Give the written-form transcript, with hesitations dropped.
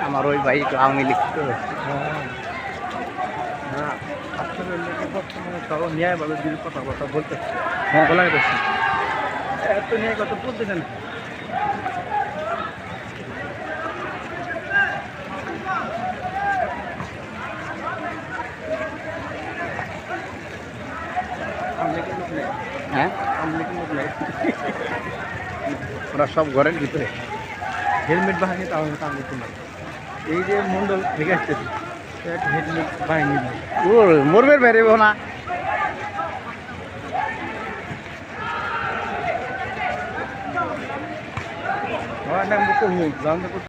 আমার ওই ভাই একটু আওয়ামী লীগ তো। হ্যাঁ আসলে বর্তমানে তাও ন্যায়ভাবে যদি কথাবার্তা বলতে হ্যাঁ। বলা যাচ্ছে এত ন্যায় কথা বলতেছেন আপনি কি লোক নেই হ্যাঁ, আপনি কি লোক নেই ওরা সব ঘরের ভিতরে। হেলমেট বাহিনী তাও আমি তো নাই এই যে মন্ডল থেকে আসতেছে হেলমেট বাহিনী নাই ওর মরবে বেরেব না। আমার নাম তো জানতে